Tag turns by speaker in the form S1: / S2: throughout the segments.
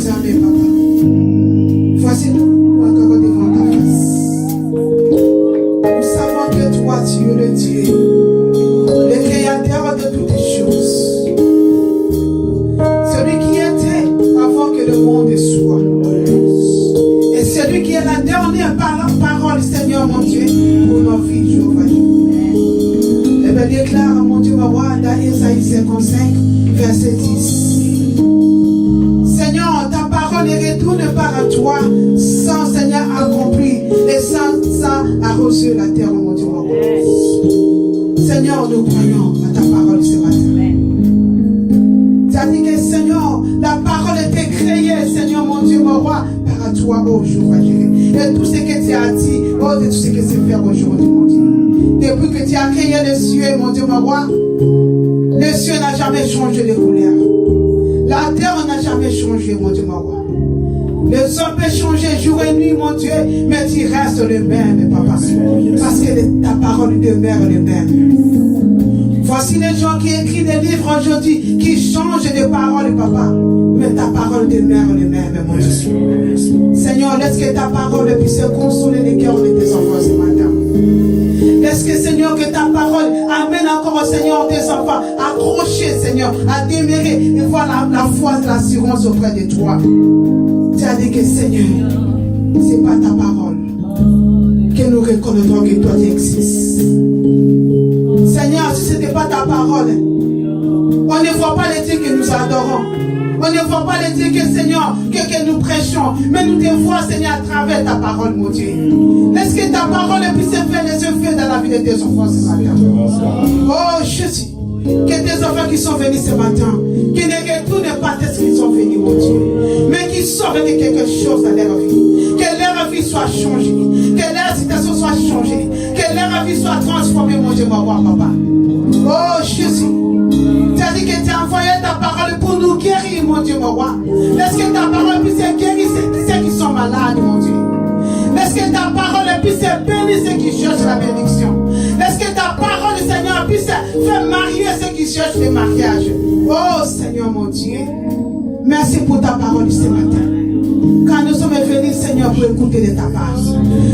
S1: Nzambe, Papa. Voici nous encore devant ta face. Nous savons que toi, tu es le Dieu, le créateur de toutes choses. Celui qui était avant que le monde soit. Et celui qui est la dernière parole, Seigneur mon Dieu, pour nos vies, Jéhovah. Et bien déclare, mon Dieu, ma roi, dans Isaïe 55, verset 10. Seigneur, ta parole ne retourne pas à toi sans, Seigneur, accomplir et sans arroser la terre, mon Dieu, ma roi. Seigneur, nous croyons à ta parole ce matin. Tu as dit que, Seigneur, la parole était créée, Seigneur, mon Dieu, mon roi, par toi, oh Jéhovah. Et tout ce que tu as dit, oh, de tout ce que c'est fait aujourd'hui, mon Dieu. Depuis que tu as créé le ciel, mon Dieu, mon roi, le ciel n'a jamais changé de couleur. La terre n'a jamais changé, mon Dieu, mon roi. Les hommes peuvent changer jour et nuit, mon Dieu, mais tu restes le même, papa. Parce que ta parole demeure le même. Voici les gens qui écrivent des livres aujourd'hui, qui changent de parole, papa. Mais ta parole demeure le même, mon Dieu. Seigneur, laisse que ta parole puisse consoler les cœurs de tes enfants ce matin. Laisse que, Seigneur, que ta parole amène encore, Seigneur, tes enfants accrochés, Seigneur, à demeurer et voir la foi et l'assurance auprès de toi. Tu as dit que, Seigneur, c'est pas ta parole que nous reconnaîtrons que toi tu existes. Seigneur, si ce n'était pas ta parole, on ne voit pas les dieux que nous adorons. On ne voit pas les dieux que, Seigneur, que nous prêchons. Mais nous te voyons, Seigneur, à travers ta parole, mon Dieu. Laisse que ta parole puisse faire les effets dans la vie de tes enfants ce matin. Oh, Jésus, que tes enfants qui sont venus ce matin, qui ne retournent pas de ce qu'ils sont venus, mon Dieu, mais qui sortent de quelque chose dans leur vie. Que leur vie soit changée. Que leur situation soit changée. Que leur vie soit transformée, mon Dieu, mon roi, papa. Oh, Jésus. Tu as dit que tu as envoyé ta parole pour nous guérir, mon Dieu, mon roi. Laisse que ta parole puisse guérir ceux qui sont malades, mon Dieu. Laisse que ta parole puisse bénir ceux qui cherchent la bénédiction. Laisse que ta parole, Seigneur, puisse faire marier ceux qui cherchent le mariage. Oh, Seigneur, mon Dieu. Merci pour ta parole ce matin. Quand nous sommes venus, Seigneur, pour écouter de ta part.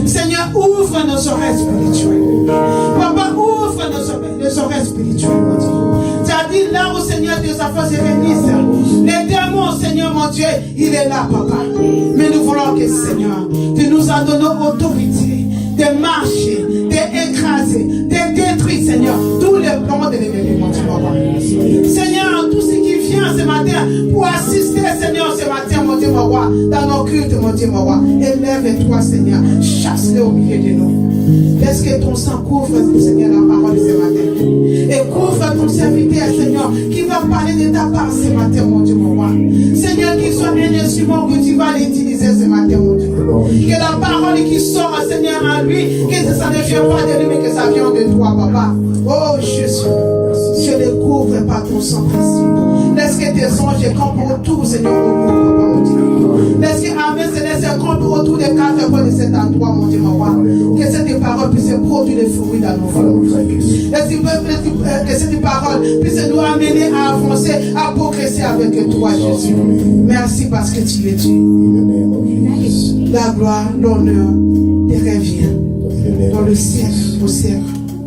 S1: Seigneur, ouvre nos oreilles spirituelles. Papa, ouvre nos oreilles spirituelles, mon Dieu. Tu as dit là où, Seigneur, tes enfants se réunissent. Les démons, Seigneur, mon Dieu, il est là, papa. Mais nous voulons que, Seigneur, tu nous as donné autorité de marcher, d'écraser, de détruire, Seigneur, tous les plans de l'ennemi, mon Dieu, papa. Seigneur, tout ce qui vient ce matin pour assister, Seigneur, ce matin, mon Dieu, mon roi, dans nos cultes, mon Dieu, mon roi, élève-toi, Seigneur, chasse-les au milieu de nous. Laisse que ton sang couvre, Seigneur, la parole ce matin. Et couvre ton serviteur, Seigneur, qui va parler de ta part ce matin, mon Dieu, mon roi. Seigneur, qu'il soit un instrument que tu vas l'utiliser ce matin, mon Dieu. Que la parole qui sort, Seigneur, en lui, que ça ne vient pas de lui, mais que ça vient de toi, papa. Oh, Jésus, je ne couvre par ton sang précieux. Laisse que tes anges campent autour, Seigneur, papa, mon Dieu. Laisse que Amen, Seigneur, campent autour des quatre coins de cet endroit, mon Dieu, mon roi. Que cette parole puisse produire des fruits dans nos vies. Que cette parole puisse nous amener à avancer, à progresser avec toi, Jésus. Merci parce que tu es Dieu. La gloire, l'honneur te revient dans le siècle au siècle.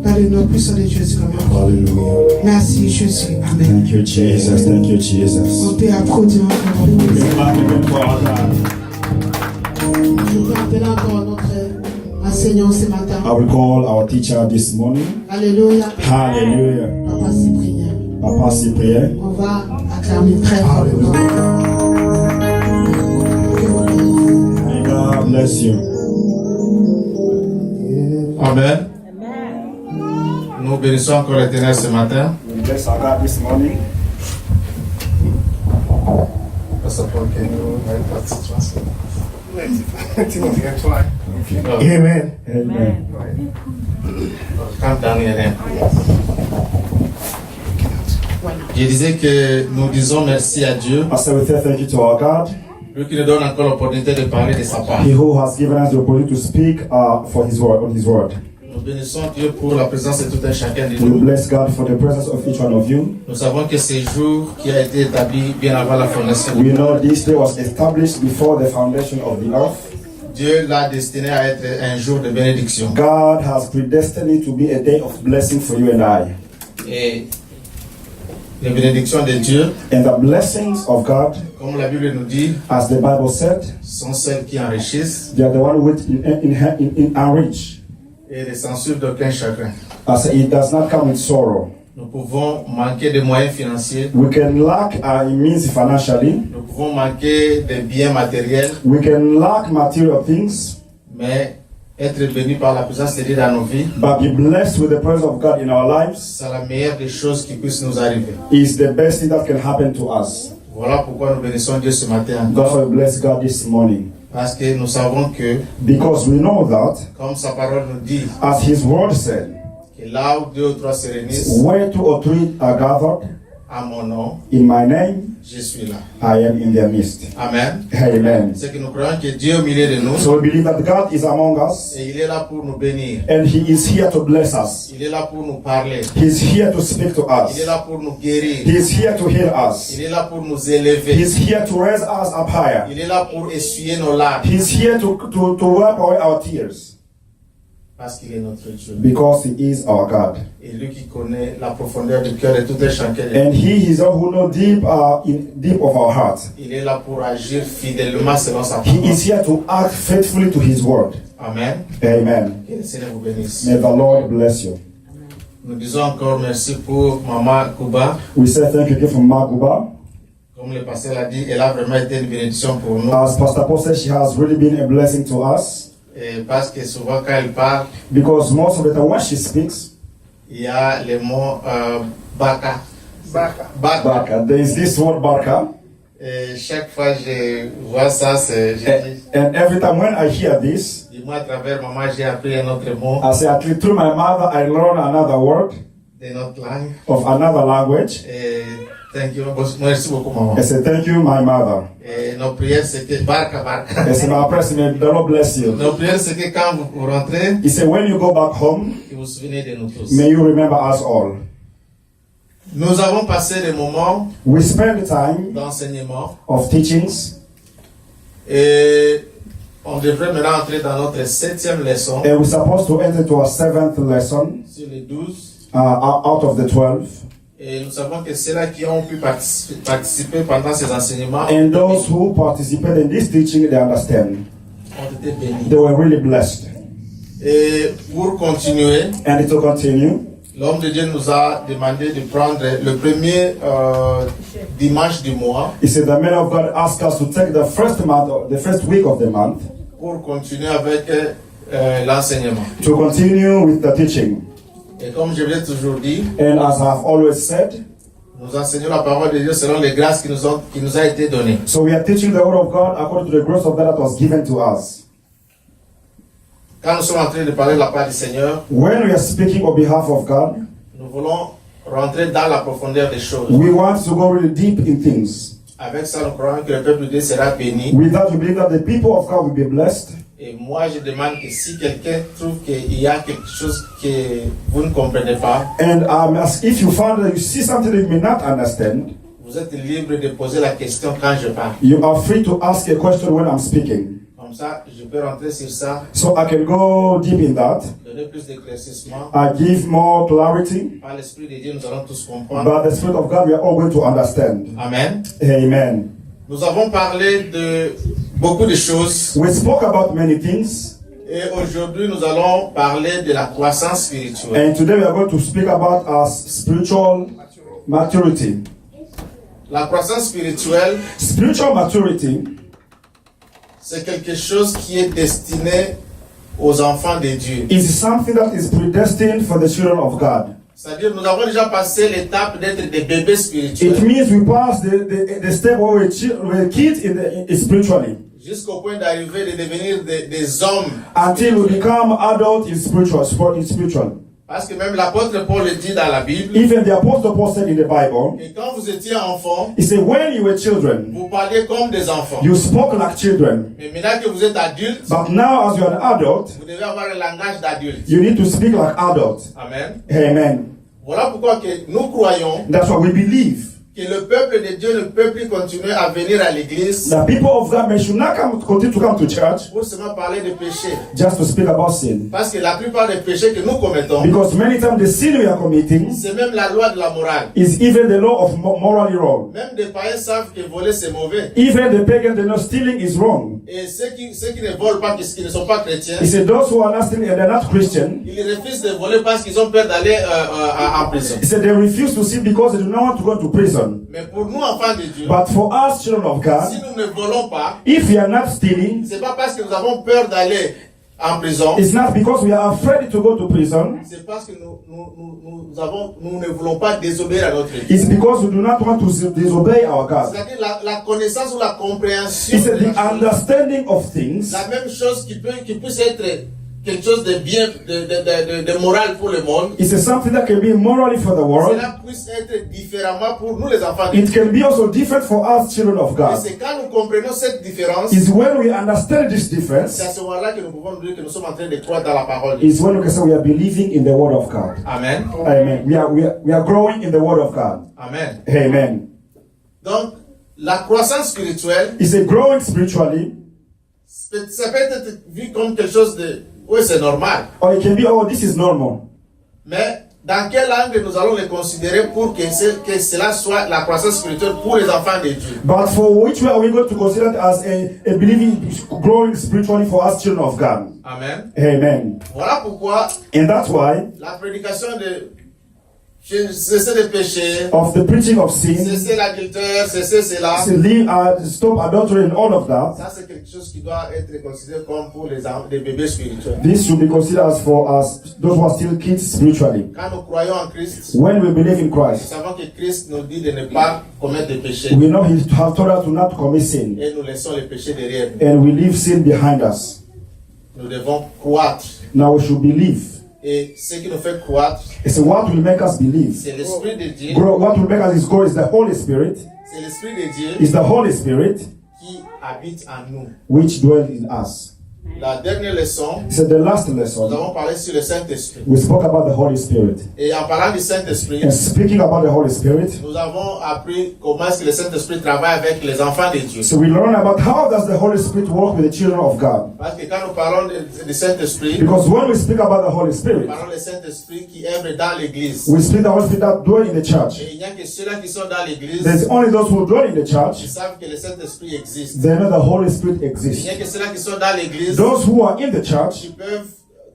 S1: Dans le nom puissant de Jésus. Merci Jésus. Amen.
S2: Thank you, Jesus. Thank you, Jesus.
S1: On peut applaudir encore. Je peux appeler encore notre enseignant ce matin.
S2: I will call our teacher this morning.
S1: Alléluia.
S2: Hallelujah.
S1: Papa Cyprien.
S2: Papa Cyprien.
S1: On va acclamer très fort.
S2: May God bless you.
S3: Amen. Nous bénissons encore l'Éternel ce matin.
S2: We bless our God this morning. Amen. Amen.
S3: Je disais que nous disons merci à Dieu.
S2: I say we say thank you to our God.
S3: Lui qui nous donne encore l'opportunité de parler de sa part.
S2: He who has given us the opportunity to speak for His word, on His word.
S3: Nous bénissons Dieu pour la présence de tout un chacun de
S2: We
S3: nous.
S2: bless God for the presence of each one of you.
S3: Nous savons que ce jour qui a été établi bien avant la fondation
S2: We
S3: du
S2: know
S3: monde,
S2: this day was established before the foundation of the earth.
S3: Dieu l'a destiné à être un jour de bénédiction.
S2: God has predestined it to be a day of blessing for you and I.
S3: Et les bénédictions de Dieu,
S2: And the blessings of God,
S3: comme la Bible nous dit,
S2: as the Bible said,
S3: sont celles qui enrichissent
S2: they are the one which enrich.
S3: et ne censurent d'aucun chagrin.
S2: As it does not come with sorrow.
S3: Nous pouvons manquer de moyens financiers,
S2: We can lack our means financially.
S3: nous pouvons manquer de biens matériels,
S2: We can lack material things.
S3: mais être béni par la présence de Dieu dans nos vies,
S2: But be blessed with the presence of God in our lives
S3: c'est la meilleure des choses qui puissent nous arriver.
S2: is the best thing that can happen to us.
S3: Voilà pourquoi nous bénissons Dieu ce matin
S2: That's
S3: encore,
S2: why we bless God this morning.
S3: parce que nous savons que,
S2: Because we know that,
S3: comme sa parole nous dit,
S2: as His word said,
S3: que là où deux ou trois se réunissent
S2: where 2 or 3 are gathered
S3: à mon nom,
S2: in my name,
S3: je suis là.
S2: I am in their midst.
S3: Amen.
S2: Amen.
S3: C'est que nous croyons que Dieu est au milieu de nous
S2: So we believe that God is among us
S3: et il est là pour nous bénir.
S2: and He is here to bless us.
S3: Il est là pour nous parler.
S2: He's here to speak to
S3: Il est
S2: us.
S3: là pour nous guérir.
S2: He's here to heal us.
S3: Il est là pour nous élever.
S2: He's here to raise us up higher.
S3: Il est là pour essuyer nos larmes
S2: He's here to wipe away our tears.
S3: parce qu'il est notre Dieu.
S2: Because He is our God.
S3: Et lui qui connaît la profondeur du cœur de tout un chacun de
S2: And
S3: nous.
S2: He is all who knows deep of our heart.
S3: Il est là pour agir fidèlement selon sa
S2: He
S3: parole.
S2: is here to act faithfully to His word.
S3: Amen.
S2: Amen.
S3: Que le Seigneur vous bénisse.
S2: May the Lord bless you.
S3: Nous disons encore merci pour Maman Kuba.
S2: We say thank you again for Maguba.
S3: Comme le pasteur l'a dit, elle a vraiment été une bénédiction pour nous.
S2: As Pastor Paul said, she has really been a blessing to us.
S3: Et parce que souvent quand elle parle,
S2: Because most of the time when she speaks,
S3: il y a le mot baka. Baka.
S2: Barka, there is this word Barka.
S3: Et chaque fois que je vois ça, je dis,
S2: And every time when I hear this,
S3: dis-moi à travers maman, j'ai appris un autre mot
S2: I say, at least through my mother, I learn another word
S3: de notre langue.
S2: of another language.
S3: Et thank you. Merci beaucoup, maman.
S2: I say, thank you, my mother.
S3: Et nos prières, c'est que barka, barka.
S2: I say, my prayer, may the Lord bless you.
S3: Nos prières, c'est que quand vous rentrez,
S2: He said, when you go back home,
S3: que vous vous souvenez de nous tous.
S2: may you remember us all.
S3: Nous avons passé des moments
S2: We spend the time
S3: d'enseignement
S2: of teachings,
S3: et on devrait maintenant entrer dans notre 7e leçon
S2: and we're supposed to enter to our 7th lesson
S3: sur les 12.
S2: out of the 12.
S3: Et nous savons que ceux-là qui ont pu participer pendant ces enseignements
S2: And those who participate in this teaching, they understand.
S3: ont été bénis.
S2: They were really blessed.
S3: Et pour continuer,
S2: And to continue,
S3: l'homme de Dieu nous a demandé de prendre le premier dimanche du mois
S2: he said the man of God asked us to take the first week of the month
S3: pour continuer avec l'enseignement.
S2: to continue with the teaching.
S3: Et comme je l'ai toujours dit,
S2: And as I've always said,
S3: nous enseignons la parole de Dieu selon les grâces qui nous a été données.
S2: so we are teaching the word of God according to the grace of God that was given to us.
S3: Quand nous sommes en train de parler de la part du Seigneur,
S2: When we are speaking on behalf of God,
S3: nous voulons rentrer dans la profondeur des choses.
S2: we want to go really deep in things.
S3: Avec ça, nous croyons que le peuple de Dieu sera béni.
S2: With that, we believe that the people of God will be blessed.
S3: Et moi, je demande que si quelqu'un trouve qu'il y a quelque chose que vous ne comprenez pas,
S2: And if you find that you see something that you may not understand,
S3: vous êtes libre de poser la question quand je parle.
S2: you are free to ask a question when I'm speaking.
S3: Comme ça, je peux rentrer sur ça,
S2: So I can go deep in that.
S3: donner plus d'éclaircissement.
S2: I give more clarity.
S3: Par l'Esprit de Dieu, nous allons tous comprendre.
S2: By the Spirit of God, we are all going to understand.
S3: Amen.
S2: Amen.
S3: Nous avons parlé de beaucoup de choses.
S2: We spoke about many things.
S3: Et aujourd'hui, nous allons parler de la croissance spirituelle.
S2: And today we are going to speak about our spiritual maturity.
S3: La croissance spirituelle,
S2: Spiritual maturity
S3: c'est quelque chose qui est destiné aux enfants de Dieu.
S2: is something that is predestined for the children of God.
S3: C'est-à-dire, nous avons déjà passé l'étape d'être des bébés
S2: It
S3: spirituels
S2: means we pass the step where we're kids spiritually
S3: jusqu'au point d'arriver de devenir des hommes
S2: until we
S3: spirituels.
S2: become adults in spiritual.
S3: Parce que même l'apôtre Paul le dit dans la Bible,
S2: Even the Apostle Paul said in the Bible,
S3: que quand vous étiez enfant,
S2: he said, when you were children,
S3: vous parliez comme des enfants.
S2: you spoke like children.
S3: Mais maintenant que vous êtes adulte,
S2: But now, as you're an adult,
S3: vous devez avoir le langage d'adulte.
S2: you need to speak like adults.
S3: Amen.
S2: Amen.
S3: Voilà pourquoi que nous croyons
S2: That's why we believe
S3: que le peuple de Dieu ne peut plus continuer à venir à l'église
S2: that people of God may should not continue to come to church
S3: pour seulement parler de péché.
S2: just to speak about sin.
S3: Parce que la plupart des péchés que nous commettons,
S2: Because many times the sin we are committing
S3: c'est même la loi de la morale.
S2: is even the law of morally wrong.
S3: Même des païens savent que voler c'est mauvais.
S2: Even the pagan, they know stealing is wrong.
S3: Et ceux qui ne volent pas, qui ne sont pas chrétiens,
S2: He said those who are not stealing and they're not Christian,
S3: ils refusent de voler parce qu'ils ont peur d'aller en prison.
S2: he said they refuse to steal because they do not want to go to prison.
S3: Mais pour nous, enfants de Dieu,
S2: But for us, children of God,
S3: si nous ne volons pas,
S2: if we are not stealing,
S3: c'est pas parce que nous avons peur d'aller en prison,
S2: it's not because we are afraid to go to prison.
S3: c'est parce que nous ne voulons pas désobéir à notre Dieu.
S2: It's because we do not want to disobey our God.
S3: C'est-à-dire la connaissance ou la compréhension,
S2: He said
S3: de
S2: the
S3: la, chose,
S2: understanding of things
S3: la même chose qui puisse être quelque chose de bien, de moral pour le monde,
S2: is something that can be morally for the world.
S3: cela puisse être différemment pour nous les enfants de
S2: It
S3: Dieu.
S2: can be also different for us, children of
S3: Et
S2: God.
S3: c'est quand nous comprenons cette différence,
S2: Is when we understand this difference,
S3: c'est à ce moment-là que nous pouvons nous dire que nous sommes en train de croire dans la parole de Dieu.
S2: is when we can say we are believing in the word of God.
S3: Amen.
S2: Amen. We are growing in the word of God.
S3: Amen.
S2: Amen.
S3: Donc, la croissance spirituelle,
S2: It's a growing spiritually,
S3: ça peut être vu comme quelque chose de... Oui, c'est normal.
S2: or it can be, oh, this is normal.
S3: Mais dans quel angle nous allons le considérer pour que cela soit la croissance spirituelle pour les enfants de Dieu?
S2: But for which way are we going to consider it as a believing, growing spiritually for us, children of God?
S3: Amen.
S2: Amen.
S3: Voilà pourquoi
S2: And that's why
S3: la prédication de cesser de pécher,
S2: of the preaching of sin,
S3: cesser l'adultère, cesser cela,
S2: to leave, stop adultery and all of that,
S3: ça c'est quelque chose qui doit être considéré comme pour les bébés spirituels.
S2: this should be considered as for us, those who are still kids spiritually.
S3: Quand nous croyons en Christ,
S2: When we believe in
S3: nous
S2: Christ,
S3: savons que Christ nous dit de ne pas commettre de péché
S2: we know He has told us to not commit sin,
S3: et nous laissons le péché derrière nous.
S2: and we leave sin behind us.
S3: Nous devons croître.
S2: Now we should believe.
S3: Et ce qui nous fait croître,
S2: So what will make us believe?
S3: c'est l'Esprit de Dieu.
S2: Grow, what will make us grow is the Holy Spirit.
S3: C'est l'Esprit de Dieu
S2: Is the Holy Spirit
S3: qui habite en nous.
S2: which dwells in us.
S3: La dernière leçon,
S2: So the last
S3: nous
S2: lesson,
S3: avons parlé sur le Saint-Esprit.
S2: we spoke about the Holy Spirit.
S3: Et en parlant du Saint-Esprit,
S2: And speaking about the Holy Spirit,
S3: nous avons appris comment est-ce que le Saint-Esprit travaille avec les enfants de Dieu.
S2: so we learn about how does the Holy Spirit work with the children of God.
S3: Parce que quand nous parlons du Saint-Esprit,
S2: Because when we speak about the Holy
S3: nous
S2: Spirit,
S3: parlons du Saint-Esprit qui œuvre dans l'Église.
S2: we speak the Holy Spirit that dwell in the church.
S3: Et il n'y a que ceux-là qui sont dans l'Église
S2: There's only those who dwell in the
S3: qui
S2: church,
S3: savent que le Saint-Esprit existe.
S2: they know the Holy Spirit
S3: Il
S2: exists.
S3: n'y a que ceux-là qui sont dans l'Église
S2: Those who are in the
S3: qui
S2: church,
S3: peuvent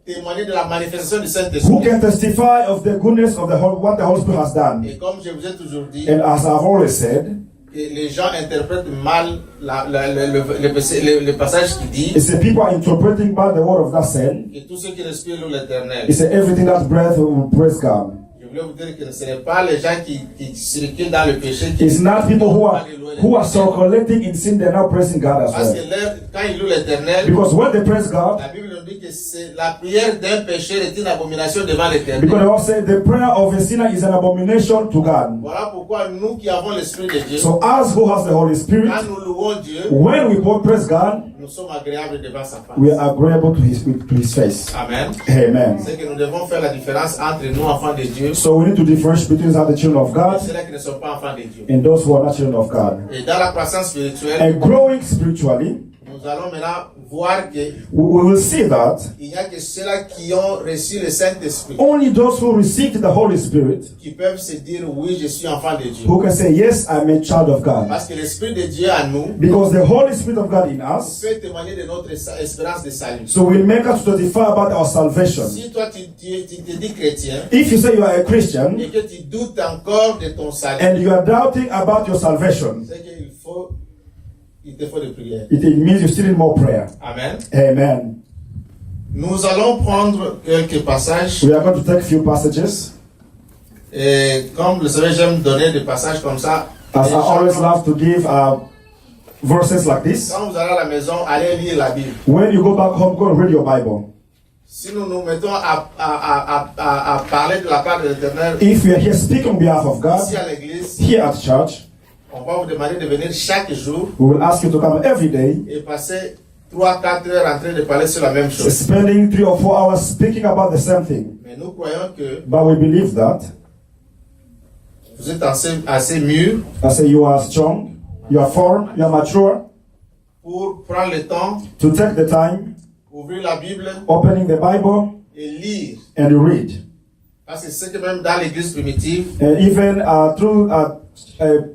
S3: témoigner de la manifestation du
S2: who
S3: Saint-Esprit.
S2: can testify of the goodness of what the Holy Spirit has done.
S3: Et comme je vous ai toujours dit,
S2: And as I've always said,
S3: les gens interprètent mal le passage qui dit
S2: it's the people interpreting by the word of that saying,
S3: que tous ceux qui respirent louent l'Éternel.
S2: it's everything that's breath will praise God.
S3: Je voulais vous dire que ce n'est pas les gens qui circulent dans le péché qui
S2: It's not people who are
S3: l'Éternel.
S2: circulating in sin, they're not praising God as
S3: Parce
S2: well.
S3: que quand ils louent l'Éternel,
S2: Because when they praise God,
S3: la Bible nous dit que la prière d'un pécheur est une abomination devant
S2: because they
S3: l'Éternel.
S2: all say the prayer of a sinner is an abomination to God.
S3: Voilà pourquoi nous qui avons l'Esprit de Dieu,
S2: So us who has the Holy Spirit,
S3: quand nous louons Dieu,
S2: when we both praise God,
S3: nous sommes agréables devant sa face.
S2: we are agreeable to His face.
S3: Amen.
S2: Amen.
S3: C'est que nous devons faire la différence entre nous, enfants de Dieu,
S2: So we need to differentiate between the children of
S3: et
S2: God
S3: ceux-là qui ne sont pas enfants de Dieu.
S2: and those who are not children of God.
S3: Et dans la croissance spirituelle,
S2: And growing spiritually,
S3: nous allons maintenant voir qu'il
S2: we will see that
S3: n'y a que ceux-là qui ont reçu le Saint-Esprit
S2: only those who received the Holy Spirit
S3: qui peuvent se dire oui, je suis enfant de Dieu.
S2: who can say, yes, I'm a child of God.
S3: Parce que l'Esprit de Dieu en nous
S2: Because the Holy Spirit of God in us,
S3: peut témoigner de notre espérance de salut.
S2: so will make us to testify about our salvation.
S3: Si toi tu te dis chrétien
S2: If you say you are a Christian
S3: et que tu doutes encore de ton salut,
S2: and you are doubting about your salvation,
S3: c'est qu'il te faut de prière.
S2: it means you still need more prayer.
S3: Amen.
S2: Amen.
S3: Nous allons prendre quelques passages.
S2: We are going to take a few passages.
S3: Et comme vous le savez, j'aime donner des passages comme ça.
S2: As
S3: Et
S2: I always
S3: chaque-
S2: love to give verses like this.
S3: Quand vous allez à la maison, allez lire la Bible.
S2: When you go back home, go and read your Bible.
S3: Si nous nous mettons à parler de la part de l'Éternel
S2: If we are here speaking on behalf of God,
S3: ici à l'église,
S2: here at church,
S3: on va vous demander de venir chaque jour
S2: we will ask you to come every day,
S3: et passer 3-4 heures en train de parler sur la même chose.
S2: spending 3 or 4 hours speaking about the same thing.
S3: Mais nous croyons que
S2: But we believe that,
S3: vous êtes assez mûrs
S2: I say you are strong, you are firm, you are mature,
S3: pour prendre le temps,
S2: to take the time,
S3: ouvrir la Bible
S2: opening the Bible
S3: et lire.
S2: and read.
S3: Parce que c'est que même dans l'église primitive,
S2: And even through
S3: the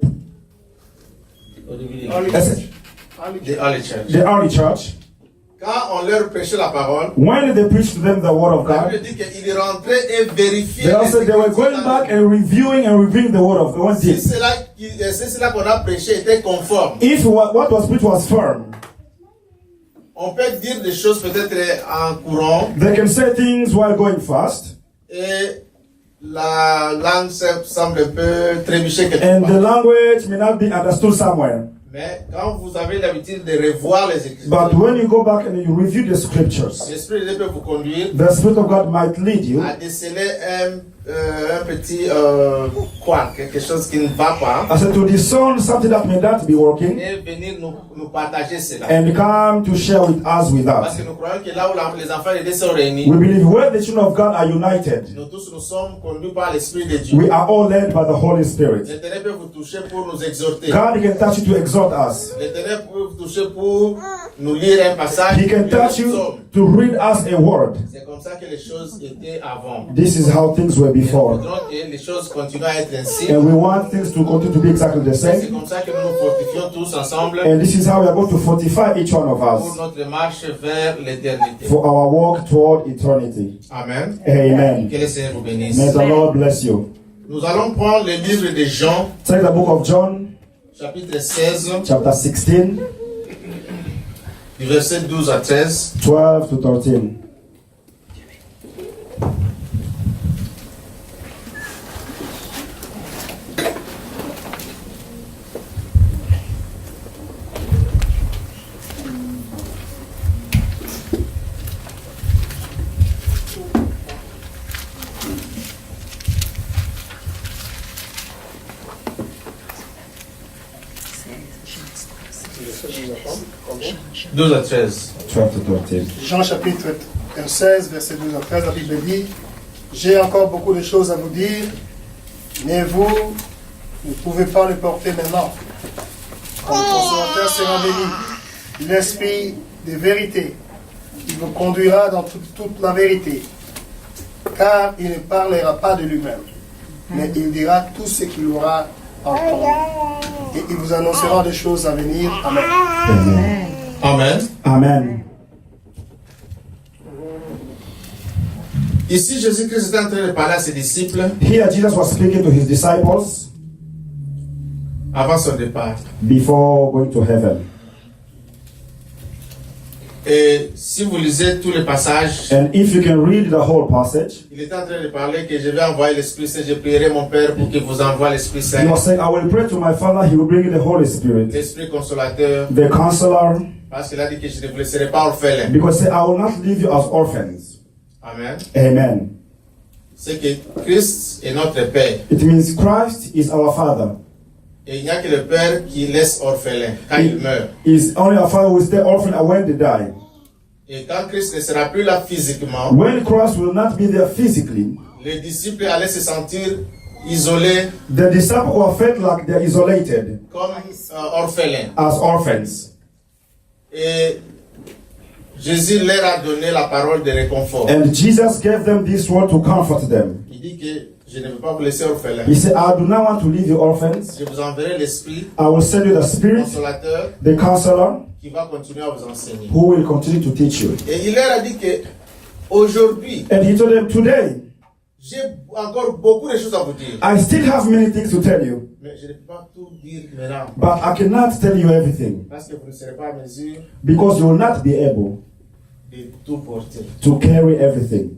S3: early church,
S2: the early church,
S3: quand on leur prêchait la parole,
S2: when they preached to them the word of
S3: la Bible
S2: God,
S3: dit qu'ils rentraient et vérifiaient.
S2: they also they were going back and reviewing the word of God.
S3: Si cela qu'on a prêché était conforme,
S2: If what was preached was firm,
S3: on peut dire des choses peut-être en courant
S2: they can say things while going fast,
S3: et la langue semble un peu trébucher quelque
S2: and the
S3: part.
S2: language may not be understood somewhere.
S3: Mais quand vous avez l'habitude de revoir les
S2: But
S3: Écritures,
S2: when you go back and you review the scriptures,
S3: l'Esprit de Dieu peut vous conduire
S2: the Spirit of God might lead you
S3: à déceler un petit quoi, quelque chose qui ne va pas,
S2: as to discern something that may not be working
S3: et venir nous partager cela.
S2: and come to share with us with
S3: Parce
S2: us.
S3: que nous croyons que là où les enfants de Dieu sont réunis,
S2: We believe where the children of God are united,
S3: nous tous nous sommes conduits par l'Esprit de Dieu.
S2: we are all led by the Holy Spirit.
S3: L'Éternel peut vous toucher pour nous exhorter.
S2: God can touch you to exhort us.
S3: L'Éternel peut vous toucher pour nous lire un passage.
S2: He can touch you to read us a word.
S3: C'est comme ça que les choses étaient avant.
S2: This is how things were
S3: Nous
S2: before.
S3: voudrons que les choses continuent à être ainsi.
S2: And we want things to continue to be exactly the
S3: C'est
S2: same.
S3: comme ça que nous nous fortifions tous ensemble
S2: And this is how we are going to fortify each one of
S3: pour
S2: us
S3: notre marche vers l'éternité.
S2: for our walk toward eternity.
S3: Amen.
S2: Amen.
S3: Que le Seigneur vous bénisse.
S2: May the Lord bless you.
S3: Nous allons prendre le livre de Jean,
S2: Take the book of John,
S3: chapitre 16,
S2: chapter 16,
S3: du verset 12 à 13.
S2: 12 to 13.
S3: « 12 à 13.
S2: 12 to 13.
S4: Jean chapitre 16, verset 12 à 13, la Bible dit « J'ai encore beaucoup de choses à vous dire, mais vous ne pouvez pas le porter maintenant. Quand le consolateur sera venu, l'Esprit de vérité, il vous conduira dans toute la vérité, car il ne parlera pas de lui-même, mais il dira tout ce qu'il aura entendu, et il vous annoncera des choses à venir. Amen. »
S2: Amen.
S3: Amen.
S2: Amen.
S3: Ici, Jésus-Christ est en train de parler à ses disciples
S2: Here Jesus was speaking to his disciples
S3: avant son départ.
S2: before going to heaven.
S3: Et si vous lisez tous les passages,
S2: And if you can read the whole passage,
S3: il est en train de parler que je vais envoyer l'Esprit Saint. Je prierai mon Père pour qu'il vous envoie l'Esprit
S2: he
S3: Saint,
S2: was saying, I will pray to my Father, he will bring the Holy Spirit,
S3: l'Esprit consolateur,
S2: the counselor,
S3: parce qu'il a dit que je ne vous laisserai pas orphelin.
S2: because I will not leave you as orphans.
S3: Amen.
S2: Amen.
S3: C'est que Christ est notre Père.
S2: It means Christ is our Father.
S3: Et il n'y a que le Père qui laisse orphelin quand il meurt.
S2: Is only our Father who is the orphan when they die.
S3: Et quand Christ ne sera plus là physiquement,
S2: When Christ will not be there physically,
S3: les disciples allaient se sentir isolés
S2: the disciples will felt like they're isolated
S3: comme orphelins.
S2: as orphans.
S3: Et Jésus leur a donné la parole de réconfort.
S2: And Jesus gave them this word to comfort them.
S3: Il dit que je ne veux pas vous laisser orphelins.
S2: He said, I do not want to leave you orphans.
S3: Je vous enverrai l'Esprit
S2: I will send you the Spirit,
S3: consolateur
S2: the counselor,
S3: qui va continuer à vous enseigner.
S2: who will continue to teach you.
S3: Et il leur a dit que aujourd'hui,
S2: And he told them, today,
S3: j'ai encore beaucoup de choses à vous dire.
S2: I still have many things to tell you,
S3: Mais je ne peux pas tout dire maintenant.
S2: but I cannot tell you everything,
S3: Parce que vous ne serez pas à mesure
S2: because you will not be able
S3: de tout porter.
S2: to carry everything.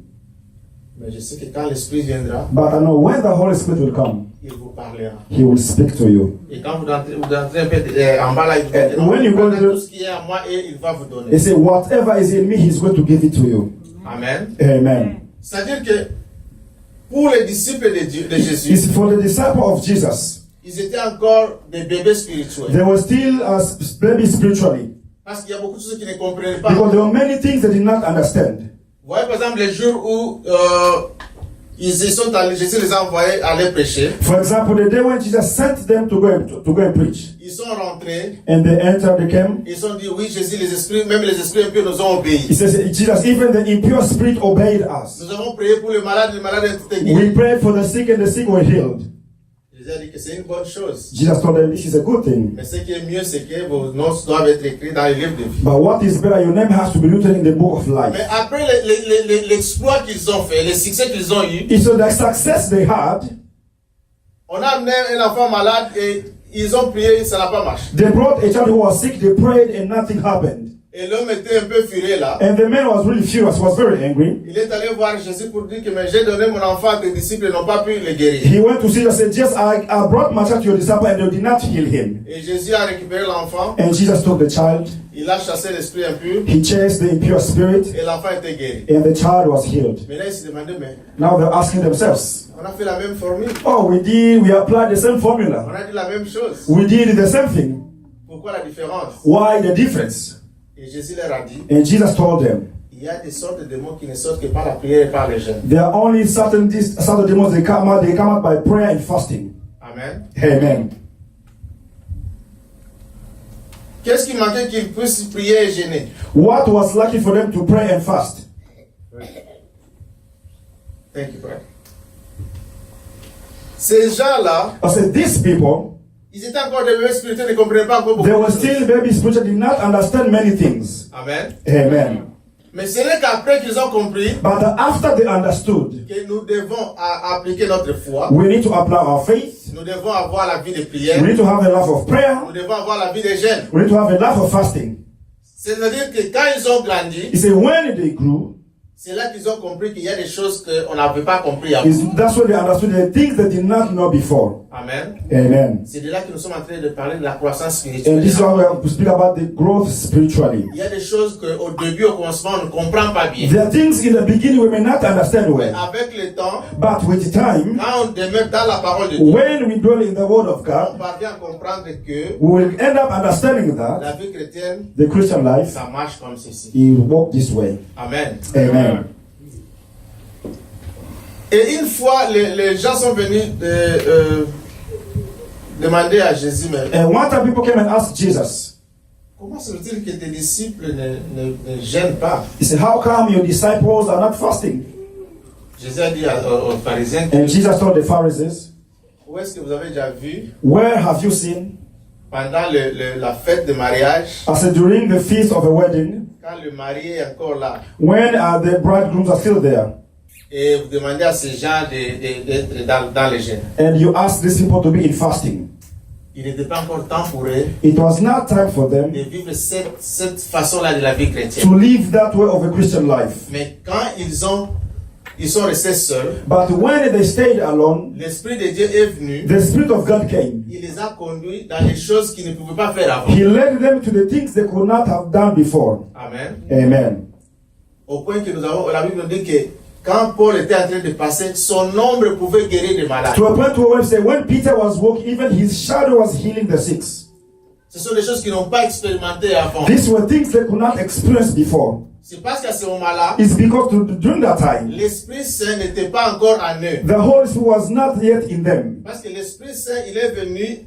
S3: Mais je sais que quand l'Esprit viendra,
S2: But I know when the Holy Spirit will come,
S3: il vous parlera.
S2: he will speak to you.
S3: Et quand vous entrez un peu en bas là, il vous
S2: And
S3: dira,
S2: when you go
S3: prenez
S2: to-
S3: tout ce qui est à moi et il va vous donner.
S2: He said, whatever is in me, he's going to give it to you.
S3: Amen.
S2: Amen.
S3: C'est-à-dire que pour les disciples de Jésus,
S2: It's for the disciple of Jesus.
S3: ils étaient encore des bébés spirituels.
S2: They were still babies spiritually.
S3: Parce qu'il y a beaucoup de choses qu'ils ne comprenaient pas.
S2: Because there were many things they did not understand.
S3: Vous voyez par exemple les jours où Jésus les a envoyés aller prêcher.
S2: For example, the day when Jesus sent them to go and preach.
S3: Ils sont rentrés.
S2: And they entered the camp.
S3: Ils ont dit oui, Jésus, les esprits, même les esprits impurs nous ont obéi.
S2: He says, Jesus, even the impure spirit obeyed us.
S3: Nous avons prié pour les malades ont été guéris.
S2: We prayed for the sick and the sick were healed.
S3: Jésus a dit que c'est une bonne chose.
S2: Jesus told them this is a good thing.
S3: Mais ce qui est mieux, c'est que vos noms doivent être écrits dans le livre de vie.
S2: But what is better, your name has to be written in the book of life.
S3: Mais après l'exploit qu'ils ont fait, le succès qu'ils ont eu,
S2: And so the success they had,
S3: on a amené un enfant malade et ils ont prié, ça n'a pas marché.
S2: they brought a child who was sick, they prayed and nothing happened.
S3: Et l'homme était un peu furieux là.
S2: And the man was really furious, was very angry.
S3: Il est allé voir Jésus pour dire que j'ai donné mon enfant à tes disciples et n'ont pas pu le guérir.
S2: He went to Jesus and said, yes, I brought my child to your disciple and they did not heal him.
S3: Et Jésus a récupéré l'enfant.
S2: And Jesus took the child,
S3: Il a chassé l'esprit impur.
S2: he chased the impure spirit,
S3: Et l'enfant était guéri.
S2: and the child was healed.
S3: Mais là, ils se demandaient, mais
S2: Now they're asking themselves,
S3: on a fait la même formule.
S2: oh, we applied the same
S3: On
S2: formula.
S3: a dit la même chose.
S2: We did the same thing.
S3: Pourquoi la différence?
S2: Why the difference?
S3: Et Jésus leur a dit,
S2: And Jesus told them,
S3: il y a des sortes de démons qui ne sortent que par la prière et par le jeûne.
S2: there are only certain demons, they come out by prayer and fasting.
S3: Amen.
S2: Amen.
S3: Qu'est-ce qui manquait qu'ils puissent prier et jeûner?
S2: What was lucky for them to pray and fast?
S3: Thank you, brother. Ces gens-là,
S2: I said, these people,
S3: ils étaient encore des bébés spirituels, ils ne comprenaient pas encore beaucoup
S2: they
S3: de
S2: were
S3: choses.
S2: still babies, spiritually, did not understand many things.
S3: Amen.
S2: Amen.
S3: Mais ce n'est qu'après qu'ils ont compris
S2: But after they understood,
S3: que nous devons appliquer notre foi,
S2: we need to apply our faith,
S3: nous devons avoir la vie de prière,
S2: we need to have a life of prayer,
S3: nous devons avoir la vie de jeûne.
S2: we need to have a life of fasting.
S3: C'est-à-dire que quand ils ont grandi,
S2: He said, when they grew,
S3: c'est là qu'ils ont compris qu'il y a des choses qu'on n'avait pas compris avant.
S2: that's when they understood the things they did not know before.
S3: Amen.
S2: Amen.
S3: C'est de là que nous sommes en train de parler de la croissance
S2: And
S3: spirituelle.
S2: this is why we have to speak about the growth spiritually.
S3: Il y a des choses qu'au début, au commencement, on ne comprend pas bien.
S2: There are things in the beginning we may not understand
S3: Mais
S2: well,
S3: avec le temps,
S2: but with time,
S3: quand on demeure dans la parole de Dieu,
S2: when we dwell in the Word of
S3: on
S2: God,
S3: parvient à comprendre que
S2: we will end up understanding that
S3: la vie chrétienne,
S2: the Christian life,
S3: ça marche comme ceci.
S2: it walk this way.
S3: Amen.
S2: Amen.
S3: Et une fois, les gens sont venus demander à Jésus, mais
S2: And one time people came and asked Jesus,
S3: comment se fait-il que tes disciples ne gênent pas?
S2: he said, how come your disciples are not fasting?
S3: Jésus a dit aux pharisiens,
S2: And Jesus told the Pharisees,
S3: où est-ce que vous avez déjà vu,
S2: where have you seen?
S3: pendant la fête de mariage,
S2: I said, during the feast of a wedding,
S3: quand le marié est encore là,
S2: when the bridegrooms are still there,
S3: et vous demandez à ces gens d'être dans le jeûne.
S2: and you ask these people to be in fasting.
S3: Il n'était pas encore temps pour eux
S2: It was not time for them
S3: de vivre cette façon-là de la vie chrétienne.
S2: to live that way of a Christian life.
S3: Mais quand ils sont restés seuls,
S2: But when they stayed alone,
S3: l'Esprit de Dieu est venu,
S2: the Spirit of God came.
S3: il les a conduits dans les choses qu'ils ne pouvaient pas faire avant.
S2: He led them to the things they could not have done before.
S3: Amen.
S2: Amen.
S3: Au point que la Bible nous dit que quand Paul était en train de passer, son ombre pouvait guérir des malades.
S2: To a point where we say when Peter was walking, even his shadow was healing the sick.
S3: Ce sont des choses qu'ils n'ont pas expérimentées avant.
S2: These were things they could not experience before.
S3: C'est parce qu'à ce moment-là,
S2: It's because during that time,
S3: l'Esprit Saint n'était pas encore en eux.
S2: the Holy Spirit was not yet in them.
S3: Parce que l'Esprit Saint, il est venu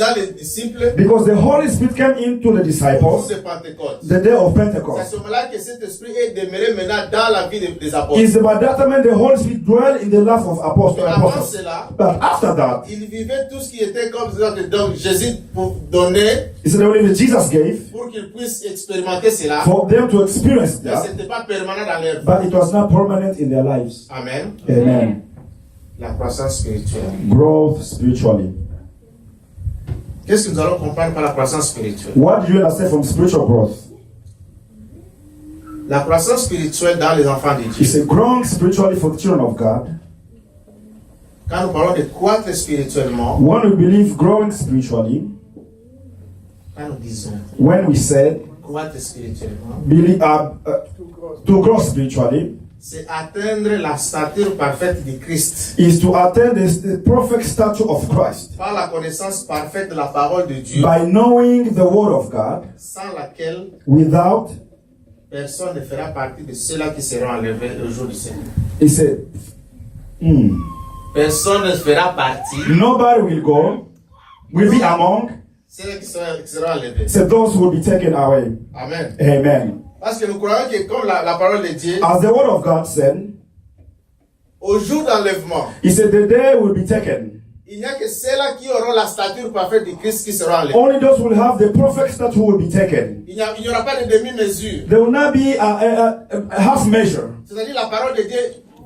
S3: dans les disciples
S2: Because the Holy Spirit came into the
S3: au jour
S2: disciples
S3: de Pentecôte.
S2: the day of
S3: C'est à
S2: Pentecost.
S3: ce moment-là que cet esprit est demeuré maintenant dans la vie des apôtres.
S2: It's about that time when the Holy Spirit dwelled in the life of
S3: Mais avant
S2: apostles.
S3: cela,
S2: But after that,
S3: ils vivaient tout ce qui était comme ça que donc Jésus pour donner
S2: it's the only that Jesus gave
S3: pour qu'ils puissent expérimenter cela.
S2: for them to experience
S3: Mais
S2: that,
S3: ce n'était pas permanent dans leur vie.
S2: but it was not permanent in their lives.
S3: Amen.
S2: Amen.
S3: La croissance spirituelle.
S2: Growth spiritually.
S3: Qu'est-ce que nous allons comprendre par la croissance spirituelle?
S2: What do you understand from spiritual growth?
S3: La croissance spirituelle dans les enfants de Dieu.
S2: It's a growing spiritually for the children of God.
S3: Quand nous parlons de croître spirituellement,
S2: When we believe growing spiritually,
S3: quand nous disons
S2: when we said
S3: croître spirituellement,
S2: to grow spiritually,
S3: c'est atteindre la stature parfaite de Christ.
S2: is to attain the perfect stature of Christ
S3: Par la connaissance parfaite de la parole de Dieu,
S2: by knowing the word of God,
S3: sans laquelle
S2: without,
S3: personne ne fera partie de ceux-là qui seront enlevés au jour du Seigneur.
S2: he said,
S3: Personne ne fera partie
S2: nobody will be among,
S3: ceux qui seront enlevés.
S2: so those who will be taken away.
S3: Amen.
S2: Amen.
S3: Parce que nous croyons que comme la parole de Dieu,
S2: As the word of God said,
S3: au jour d'enlèvement,
S2: he said the day will be taken.
S3: il n'y a que ceux-là qui auront la stature parfaite de Christ qui seront enlevés.
S2: Only those who will have the perfect stature will be taken.
S3: Il n'y aura pas de demi-mesure.
S2: There will not be a half measure.
S3: C'est-à-dire la parole de Dieu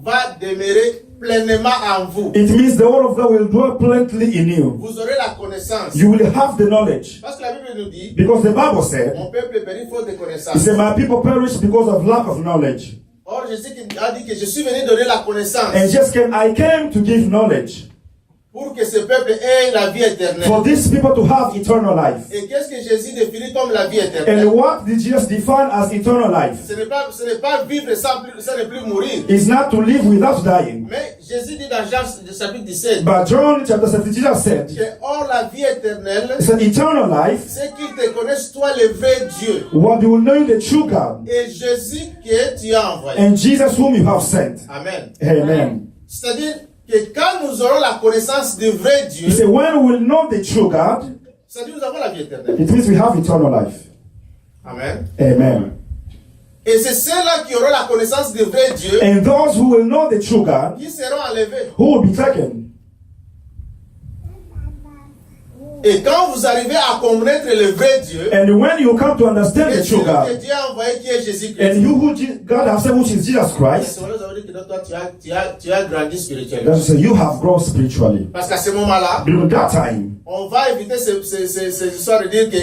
S3: va demeurer pleinement en vous.
S2: It means the word of God will dwell plenty in you.
S3: Vous aurez la connaissance.
S2: You will have the knowledge.
S3: Parce que la Bible nous dit,
S2: Because the Bible said,
S3: mon peuple périt faute de
S2: he
S3: connaissance.
S2: said, my people perish because of lack of knowledge.
S3: Or, Jésus a dit que je suis venu donner la connaissance
S2: And I came to give knowledge
S3: pour que ce peuple ait la vie éternelle.
S2: for these people to have eternal life.
S3: Et qu'est-ce que Jésus définit comme la vie éternelle?
S2: And what did Jesus define as eternal life?
S3: Ce n'est pas vivre sans ne plus mourir.
S2: Is not to live without dying.
S3: Mais Jésus dit dans Jean chapitre 17
S2: But John chapter 17, Jesus said,
S3: que or la vie éternelle,
S2: it's an eternal life,
S3: c'est qu'ils te connaissent toi le vrai Dieu
S2: what you will know the true God,
S3: et Jésus que tu as envoyé.
S2: and Jesus whom you have sent.
S3: Amen.
S2: Amen.
S3: C'est-à-dire que quand nous aurons la connaissance du vrai Dieu,
S2: He said, when we will know the true God,
S3: c'est-à-dire nous avons la vie éternelle.
S2: it means we have eternal life.
S3: Amen.
S2: Amen.
S3: Et c'est ceux-là qui auront la connaissance du vrai Dieu
S2: And those who will know the true God,
S3: qui seront enlevés.
S2: who will be taken.
S3: Et quand vous arrivez à connaître le vrai Dieu,
S2: And when you come to understand
S3: et
S2: the true
S3: celui que
S2: God,
S3: Dieu a envoyé qui est Jésus-Christ,
S2: and you who God has said, which is Jesus Christ,
S3: nous avons dit que toi tu as grandi spirituellement.
S2: then say you have grown spiritually.
S3: Parce qu'à ce moment-là,
S2: During that time,
S3: on va éviter ces histoires de dire que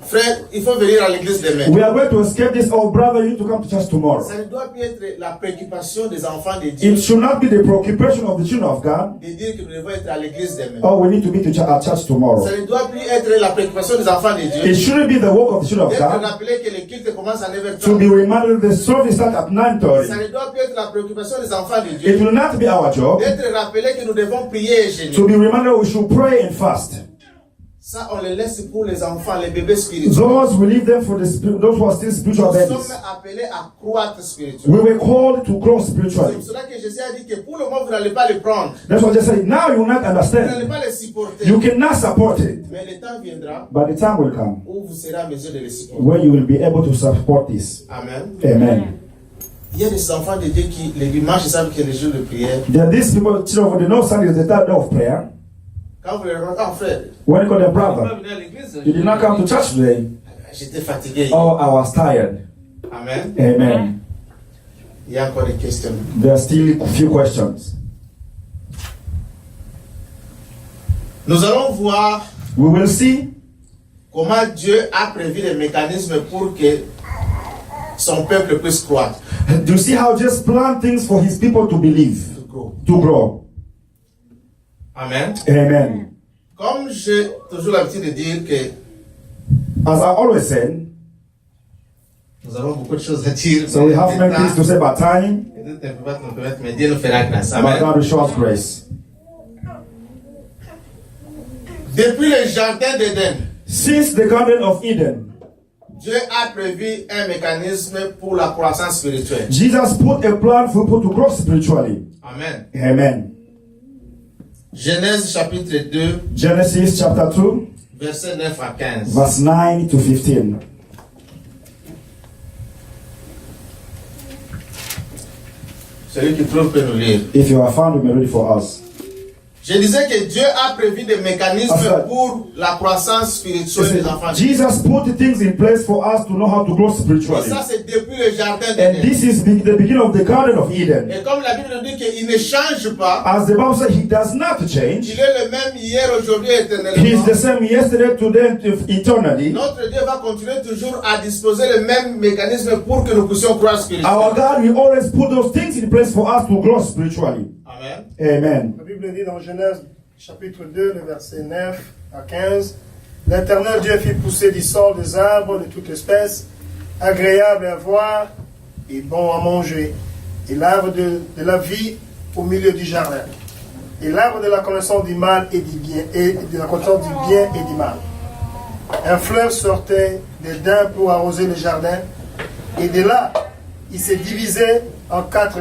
S3: frère, il faut venir à l'église demain.
S2: we are going to escape this. Oh, brother, you need to come to church tomorrow.
S3: Ça ne doit plus être la préoccupation des enfants de Dieu
S2: It should not be the preoccupation of the children of God.
S3: de dire que nous devons être à l'église demain.
S2: Oh, we need to be at church tomorrow.
S3: Ça ne doit plus être la préoccupation des enfants de Dieu
S2: It shouldn't be the work of the children of
S3: d'être
S2: God
S3: rappelé que le culte commence à 9h30.
S2: to be reminded the service start at
S3: Ça
S2: 9:30.
S3: ne doit plus être la préoccupation des enfants de
S2: It
S3: Dieu
S2: will not be our job
S3: d'être rappelé que nous devons prier et jeûner.
S2: to be reminded we should pray and fast.
S3: Ça, on les laisse pour les enfants, les bébés spirituels.
S2: Those we leave them for those who are still spiritual
S3: Nous
S2: babies.
S3: sommes appelés à croître spirituellement.
S2: We were called to grow
S3: C'est
S2: spiritually.
S3: pour cela que Jésus a dit que pour le moment, vous n'allez pas les prendre.
S2: That's what I just said. Now you will not
S3: Vous n'allez
S2: understand.
S3: pas les supporter.
S2: You cannot support it.
S3: Mais le temps viendra
S2: But the time will come
S3: où vous serez à mesure de les supporter.
S2: where you will be able to support this.
S3: Amen.
S2: Amen.
S3: Il y a des enfants de Dieu qui, les dimanches, ils savent que les jours de prière.
S2: There are these people, children, they know Sunday is the third day of prayer.
S3: Quand vous les rencontrez, oh frère,
S2: When they call their
S3: vous n'êtes pas
S2: brother,
S3: venu à l'église.
S2: you did not come to church today.
S3: J'étais fatigué.
S2: Oh, I was tired.
S3: Amen.
S2: Amen.
S3: Il y a encore des questions.
S2: There are still a few questions.
S3: Nous allons voir
S2: We will see
S3: comment Dieu a prévu les mécanismes pour que son peuple puisse croître.
S2: Do you see how just plan things for his people to believe,
S3: To grow.
S2: to grow?
S3: Amen.
S2: Amen.
S3: Comme j'ai toujours l'habitude de dire que
S2: As I always said,
S3: nous avons beaucoup de choses à dire.
S2: so we have many things to say about time,
S3: Mais Dieu nous fera grâce.
S2: but
S3: Amen.
S2: God will show us grace.
S3: Depuis le jardin d'Éden,
S2: Since the Garden of Eden,
S3: Dieu a prévu un mécanisme pour la croissance spirituelle.
S2: Jesus put a plan for people to grow spiritually.
S3: Amen.
S2: Amen.
S3: Genèse chapitre 2,
S2: Genesis chapter 2,
S3: versets 9 à 15.
S2: verse 9 to 15.
S3: Celui qui trouve peut nous lire.
S2: If you are found, you may read it for us.
S3: Je disais que Dieu a prévu des mécanismes
S2: Enfin,
S3: pour la croissance spirituelle des enfants.
S2: Jesus put things in place for us to know how to grow
S3: Et
S2: spiritually.
S3: ça, c'est depuis le jardin
S2: And
S3: d'Éden.
S2: this is the beginning of the Garden of Eden.
S3: Et comme la Bible nous dit qu'il ne change pas,
S2: As the Bible says, he does not change.
S3: il est le même hier, aujourd'hui et
S2: He is
S3: éternellement.
S2: the same yesterday, today, and eternally.
S3: Notre Dieu va continuer toujours à disposer le même mécanisme pour que nous puissions croire
S2: Our
S3: spirituellement.
S2: God will always put those things in place for us to grow spiritually.
S3: Amen.
S2: Amen.
S4: La Bible dit dans Genèse chapitre 2, le verset 9 à 15, l'Éternel Dieu fit pousser du sol des arbres de toute espèce, agréable à voir et bon à manger, et l'arbre de la vie au milieu du jardin, et l'arbre de la connaissance du mal et du bien, et de la connaissance du bien et du mal. Un fleuve sortait des dents pour arroser le jardin, et de là, il s'est divisé en 4